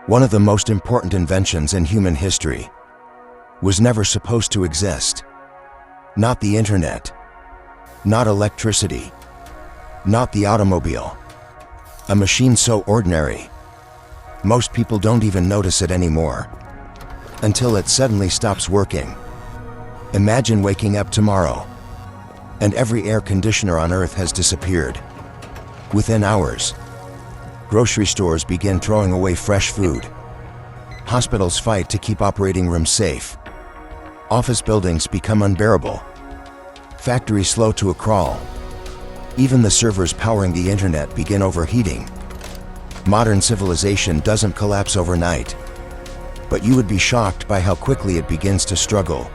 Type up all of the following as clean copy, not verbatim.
One of the most important inventions in human history was never supposed to exist. Not the internet, not electricity, not the automobile. A machine so ordinary, most people don't even notice it anymore, until it suddenly stops working. Imagine waking up tomorrow, and every air conditioner on Earth has disappeared. Within hours, grocery stores begin throwing away fresh food. Hospitals fight to keep operating rooms safe. Office buildings become unbearable. Factories slow to a crawl. Even the servers powering the internet begin overheating. Modern civilization doesn't collapse overnight, but you would be shocked by how quickly it begins to struggle.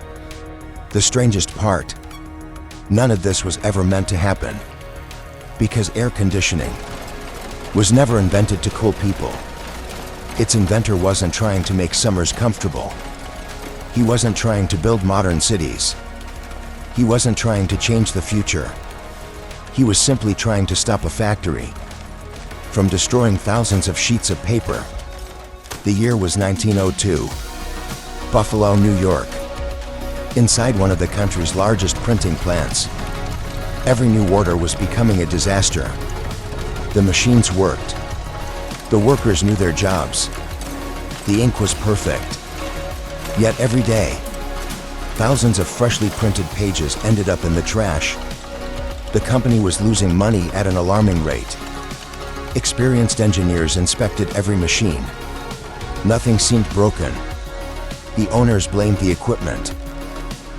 The strangest part, none of this was ever meant to happen, because air conditioning was never invented to cool people. Its inventor wasn't trying to make summers comfortable. He wasn't trying to build modern cities. He wasn't trying to change the future. He was simply trying to stop a factory from destroying thousands of sheets of paper. The year was 1902. Buffalo, New York. Inside one of the country's largest printing plants, every new order was becoming a disaster. The machines worked. The workers knew their jobs. The ink was perfect. Yet every day, thousands of freshly printed pages ended up in the trash. The company was losing money at an alarming rate. Experienced engineers inspected every machine. Nothing seemed broken. The owners blamed the equipment.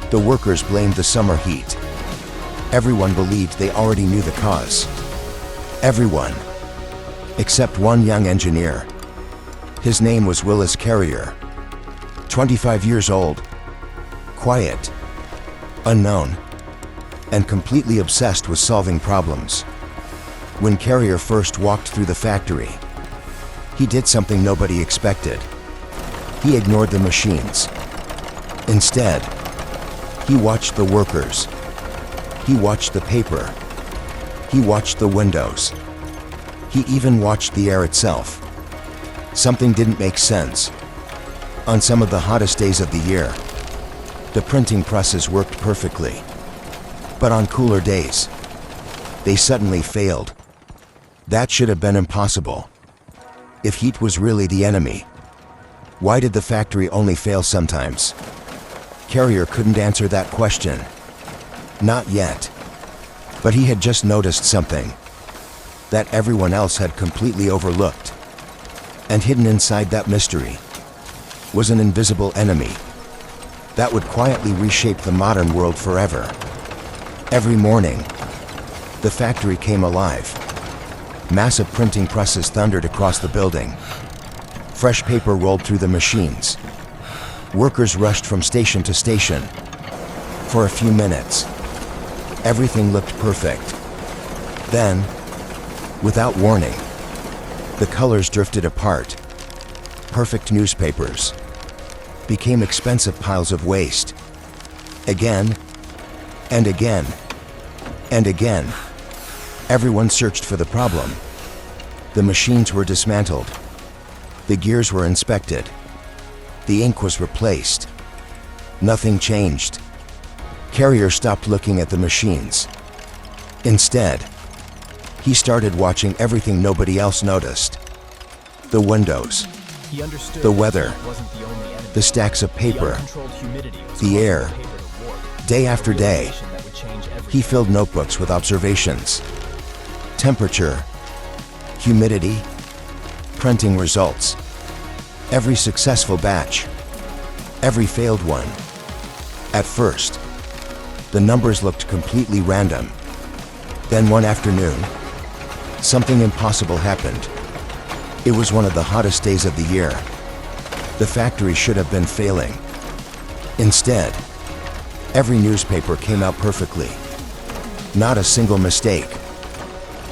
The workers blamed the summer heat. Everyone believed they already knew the cause. Everyone, except one young engineer. His name was Willis Carrier. 25 years old, quiet, unknown, and completely obsessed with solving problems. When Carrier first walked through the factory, he did something nobody expected. He ignored the machines. Instead, he watched the workers. He watched the paper. He watched the windows. He even watched the air itself. Something didn't make sense. On some of the hottest days of the year, the printing presses worked perfectly. But on cooler days, they suddenly failed. That should have been impossible. If heat was really the enemy, why did the factory only fail sometimes? Carrier couldn't answer that question. Not yet. But he had just noticed something that everyone else had completely overlooked. And hidden inside that mystery was an invisible enemy that would quietly reshape the modern world forever. Every morning, the factory came alive. Massive printing presses thundered across the building. Fresh paper rolled through the machines. Workers rushed from station to station. For a few minutes, everything looked perfect. Then, without warning, the colors drifted apart. Perfect newspapers became expensive piles of waste. Again, and again, and again, everyone searched for the problem. The machines were dismantled. The gears were inspected. The ink was replaced. Nothing changed. Carrier stopped looking at the machines. Instead, he started watching everything nobody else noticed. The windows, the weather, the stacks of paper, the air. Day after day, he filled notebooks with observations. Temperature, humidity, printing results. Every successful batch, every failed one. At first, the numbers looked completely random. Then one afternoon, something impossible happened. It was one of the hottest days of the year. The factory should have been failing. Instead, every newspaper came out perfectly. Not a single mistake.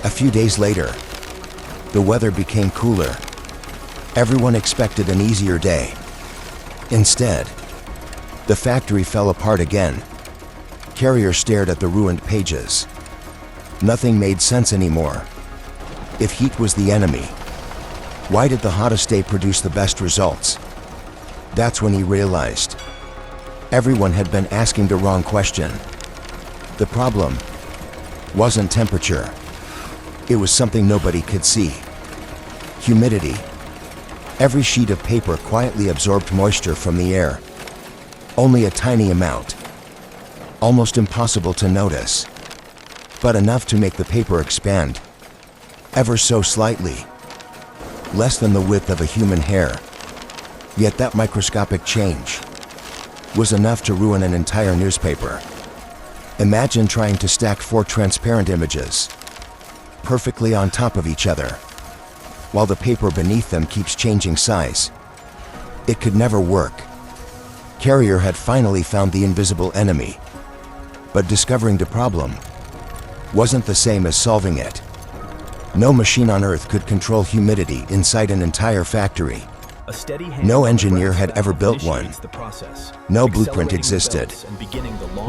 A few days later, the weather became cooler. Everyone expected an easier day. Instead, the factory fell apart again. Carrier stared at the ruined pages. Nothing made sense anymore. If heat was the enemy, Why did the hottest day produce the best results? That's when he realized everyone had been asking the wrong question. The problem wasn't temperature. It was something nobody could see. Humidity. Every sheet of paper quietly absorbed moisture from the air. Only a tiny amount. Almost impossible to notice. But enough to make the paper expand. Ever so slightly. Less than the width of a human hair. Yet that microscopic change was enough to ruin an entire newspaper. Imagine trying to stack 4 transparent images perfectly on top of each other, while the paper beneath them keeps changing size. It could never work. Carrier had finally found the invisible enemy. But discovering the problem wasn't the same as solving it. No machine on Earth could control humidity inside an entire factory. No engineer had ever built one. No blueprint existed.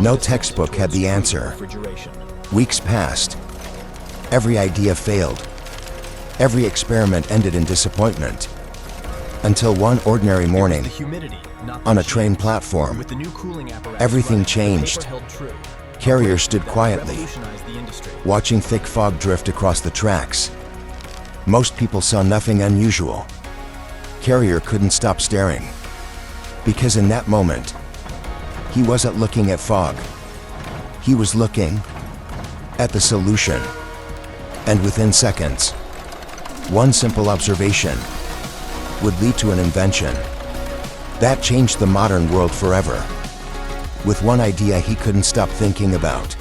No textbook had the answer. Weeks passed. Every idea failed. Every experiment ended in disappointment. Until one ordinary morning, on a train platform, everything changed. Carrier stood quietly, watching thick fog drift across the tracks. Most people saw nothing unusual. Carrier couldn't stop staring, because in that moment, he wasn't looking at fog. He was looking at the solution. And within seconds, one simple observation would lead to an invention that changed the modern world forever. With one idea he couldn't stop thinking about.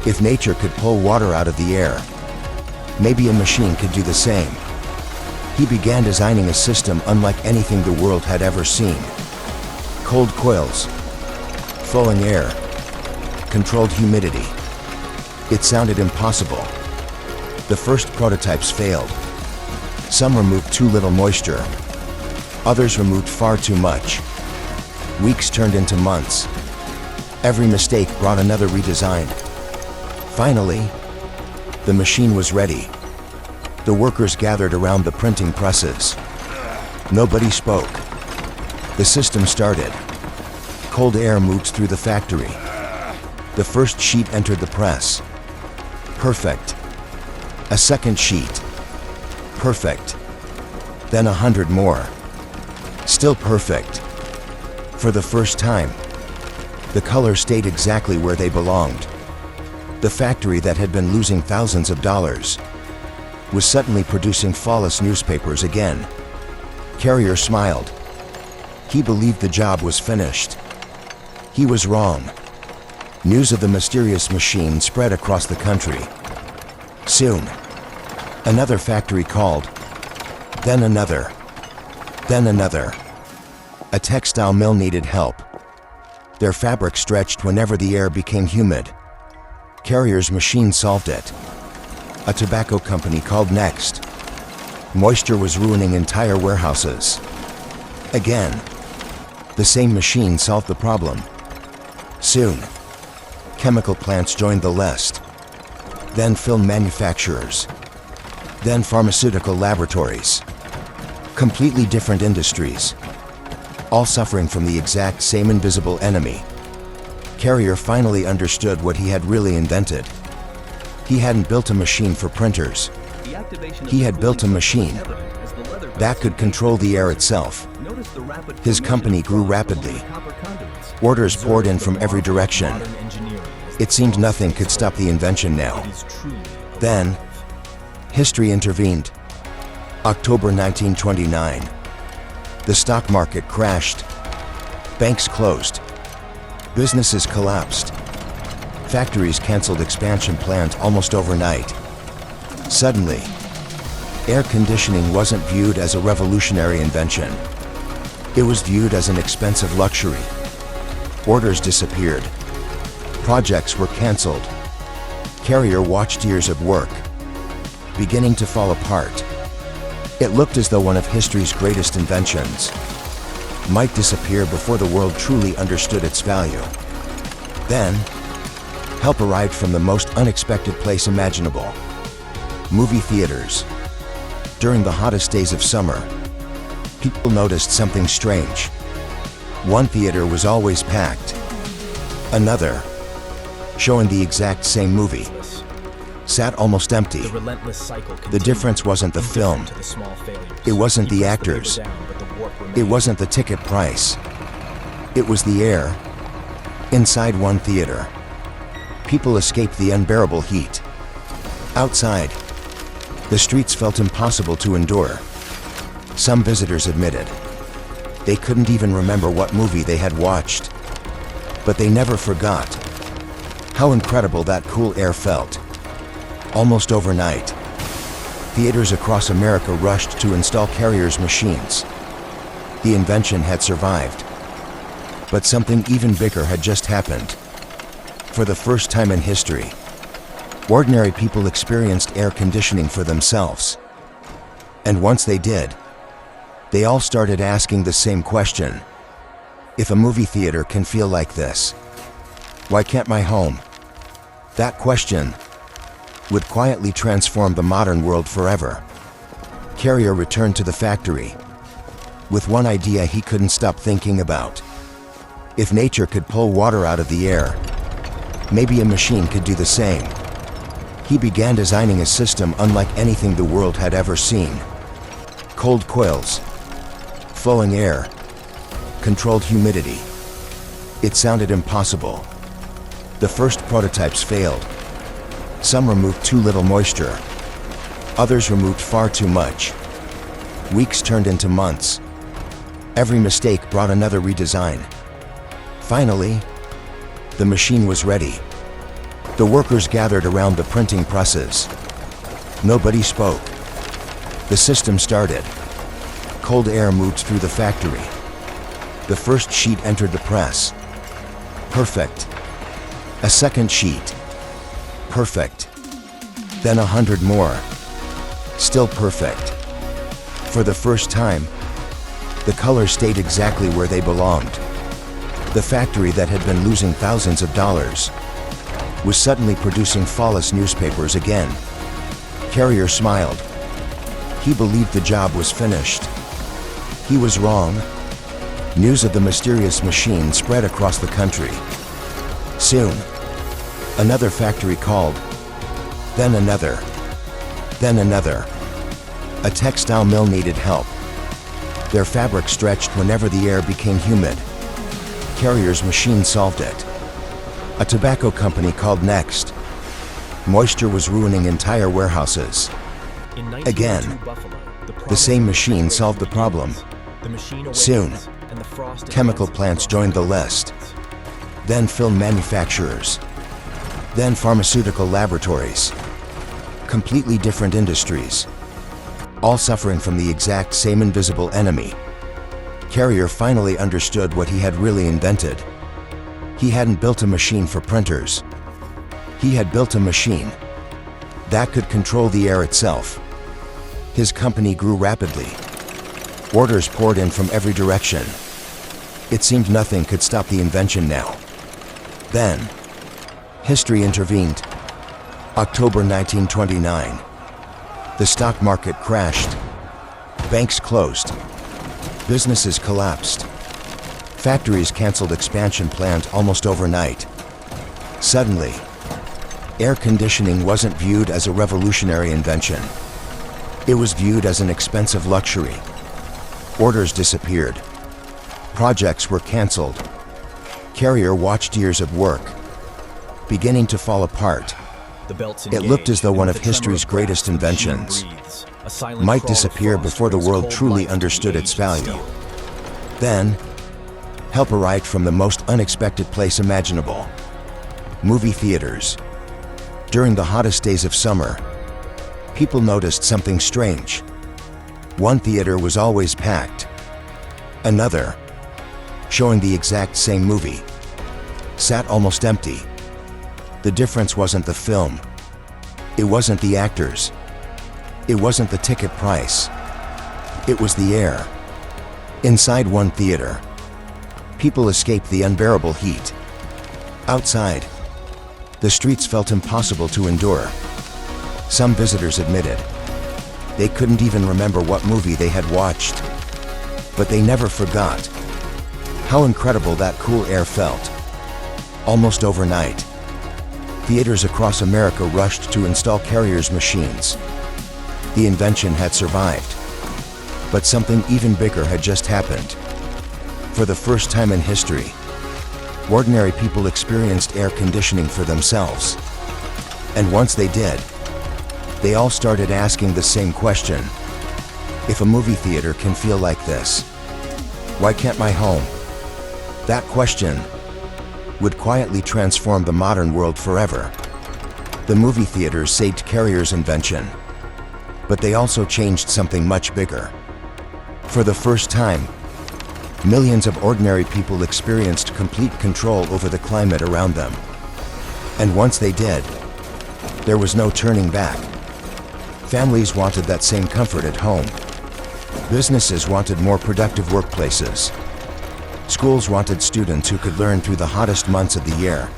If nature could pull water out of the air, maybe a machine could do the same. He began designing a system unlike anything the world had ever seen. Cold coils, flowing air, controlled humidity. It sounded impossible. The first prototypes failed. Some removed too little moisture. Others removed far too much. Weeks turned into months. Every mistake brought another redesign. Finally, the machine was ready. The workers gathered around the printing presses. Nobody spoke. The system started. Cold air moved through the factory. The first sheet entered the press. Perfect. A second sheet. Perfect. Then 100 more. Still perfect. For the first time, the colors stayed exactly where they belonged. The factory that had been losing thousands of dollars was suddenly producing flawless newspapers again. Carrier smiled. He believed the job was finished. He was wrong. News of the mysterious machine spread across the country. Soon, another factory called. Then another. Then another. A textile mill needed help. Their fabric stretched whenever the air became humid. Carrier's machine solved it. A tobacco company called next. Moisture was ruining entire warehouses. Again, the same machine solved the problem. Soon, chemical plants joined the list. Then film manufacturers. Then pharmaceutical laboratories. Completely different industries. All suffering from the exact same invisible enemy. Carrier finally understood what he had really invented. He hadn't built a machine for printers. He had built a machine that could control the air itself. His company grew rapidly. Orders poured in from every direction. It seemed nothing could stop the invention now. Then, history intervened. October 1929. The stock market crashed. Banks closed. Businesses collapsed. Factories canceled expansion plans almost overnight. Suddenly, air conditioning wasn't viewed as a revolutionary invention. It was viewed as an expensive luxury. Orders disappeared. Projects were canceled. Carrier watched years of work beginning to fall apart. It looked as though one of history's greatest inventions might disappear before the world truly understood its value. Then, help arrived from the most unexpected place imaginable. Movie theaters. During the hottest days of summer, people noticed something strange. One theater was always packed. Another, showing the exact same movie, sat almost empty. The difference wasn't the film. It wasn't the actors. It wasn't the ticket price. It was the air. Inside one theater, people escaped the unbearable heat. Outside, the streets felt impossible to endure. Some visitors admitted they couldn't even remember what movie they had watched. But they never forgot how incredible that cool air felt. Almost overnight, theaters across America rushed to install Carrier's machines. The invention had survived, but something even bigger had just happened. For the first time in history, ordinary people experienced air conditioning for themselves. And once they did, they all started asking the same question. If a movie theater can feel like this, why can't my home? That question would quietly transform the modern world forever. Carrier returned to the factory with one idea he couldn't stop thinking about. If nature could pull water out of the air, maybe a machine could do the same. He began designing a system unlike anything the world had ever seen. Cold coils, flowing air, controlled humidity. It sounded impossible. The first prototypes failed. Some removed too little moisture. Others removed far too much. Weeks turned into months. Every mistake brought another redesign. Finally, the machine was ready. The workers gathered around the printing presses. Nobody spoke. The system started. Cold air moved through the factory. The first sheet entered the press. Perfect. A second sheet. Perfect. Then 100 more. Still perfect. For the first time, the colors stayed exactly where they belonged. The factory that had been losing thousands of dollars was suddenly producing flawless newspapers again. Carrier smiled. He believed the job was finished. He was wrong. News of the mysterious machine spread across the country. Soon, another factory called. Then another. Then another. A textile mill needed help. Their fabric stretched whenever the air became humid. Carrier's machine solved it. A tobacco company called next. Moisture was ruining entire warehouses. Again, the same machine solved the problem. Soon, chemical plants joined the list. Then film manufacturers. Then pharmaceutical laboratories. Completely different industries, all suffering from the exact same invisible enemy. Carrier finally understood what he had really invented. He hadn't built a machine for printers. He had built a machine that could control the air itself. His company grew rapidly. Orders poured in from every direction. It seemed nothing could stop the invention now. Then, history intervened. October 1929. The stock market crashed. Banks closed. Businesses collapsed. Factories canceled expansion plans almost overnight. Suddenly, air conditioning wasn't viewed as a revolutionary invention. It was viewed as an expensive luxury. Orders disappeared. Projects were canceled. Carrier watched years of work beginning to fall apart. It looked as though one of history's greatest inventions might disappear before the world truly understood its value. Then, help arrived from the most unexpected place imaginable: movie theaters. During the hottest days of summer, people noticed something strange. One theater was always packed. Another, showing the exact same movie, sat almost empty. The difference wasn't the film. It wasn't the actors. It wasn't the ticket price. It was the air. Inside one theater, people escaped the unbearable heat. Outside, the streets felt impossible to endure. Some visitors admitted They couldn't even remember what movie they had watched. But they never forgot how incredible that cool air felt. Almost overnight, theaters across America rushed to install Carrier's machines. The invention had survived, but something even bigger had just happened. For the first time in history, ordinary people experienced air conditioning for themselves. And once they did, they all started asking the same question. If a movie theater can feel like this, why can't my home? That question would quietly transform the modern world forever. The movie theaters saved Carrier's invention, but they also changed something much bigger. For the first time, millions of ordinary people experienced complete control over the climate around them. And once they did, there was no turning back. Families wanted that same comfort at home. Businesses wanted more productive workplaces. Schools wanted students who could learn through the hottest months of the year.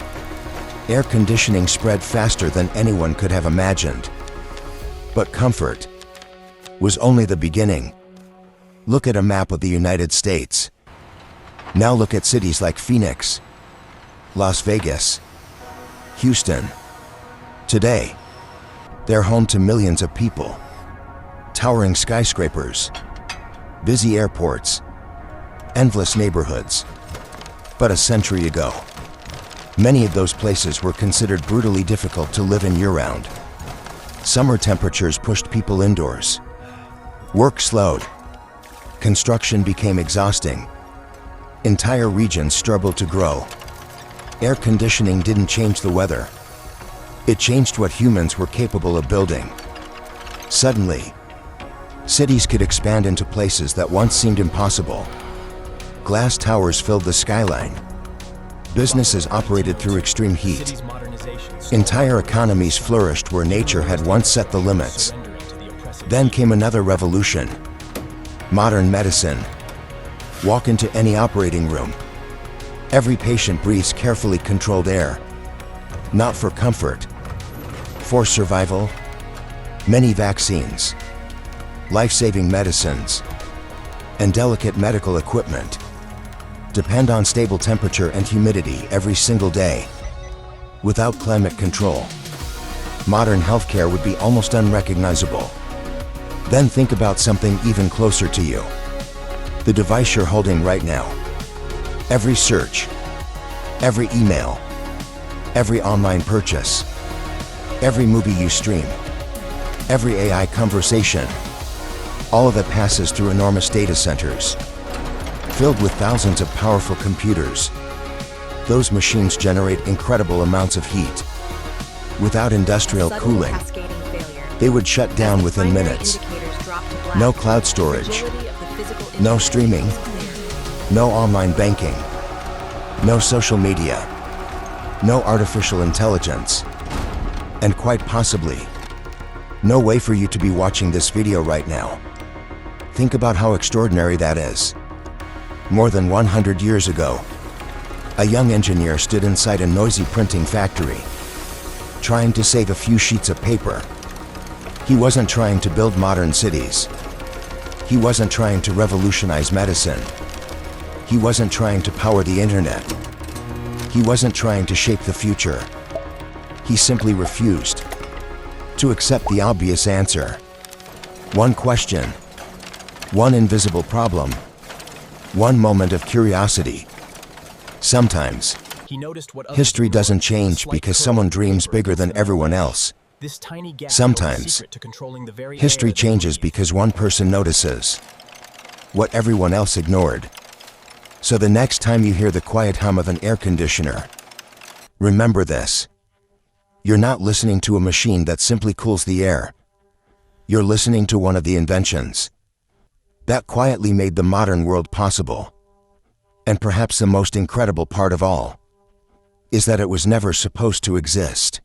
Air conditioning spread faster than anyone could have imagined. But comfort was only the beginning. Look at a map of the United States. Now look at cities like Phoenix, Las Vegas, Houston. Today, they're home to millions of people. Towering skyscrapers, busy airports, endless neighborhoods. But a century ago, many of those places were considered brutally difficult to live in year-round. Summer temperatures pushed people indoors. Work slowed. Construction became exhausting. Entire regions struggled to grow. Air conditioning didn't change the weather. It changed what humans were capable of building. Suddenly, cities could expand into places that once seemed impossible. Glass towers filled the skyline. Businesses operated through extreme heat. Entire economies flourished where nature had once set the limits. Then came another revolution. Modern medicine. Walk into any operating room. Every patient breathes carefully controlled air. Not for comfort, for survival. Many vaccines, life-saving medicines, and delicate medical equipment depend on stable temperature and humidity every single day. Without climate control, modern healthcare would be almost unrecognizable. Then think about something even closer to you. The device you're holding right now. Every search, every email, every online purchase, every movie you stream, every AI conversation, all of it passes through enormous data centers, filled with thousands of powerful computers. Those machines generate incredible amounts of heat. Without industrial cooling, they would shut down within minutes. No cloud storage, no streaming, no online banking, no social media, no artificial intelligence, and quite possibly, no way for you to be watching this video right now. Think about how extraordinary that is. More than 100 years ago, a young engineer stood inside a noisy printing factory, trying to save a few sheets of paper. He wasn't trying to build modern cities. He wasn't trying to revolutionize medicine. He wasn't trying to power the internet. He wasn't trying to shape the future. He simply refused to accept the obvious answer. One question, one invisible problem, one moment of curiosity. Sometimes, history doesn't change because someone dreams bigger than everyone else. Sometimes, history changes because one person notices what everyone else ignored. So the next time you hear the quiet hum of an air conditioner, remember this. You're not listening to a machine that simply cools the air. You're listening to one of the inventions that quietly made the modern world possible. And perhaps the most incredible part of all is that it was never supposed to exist.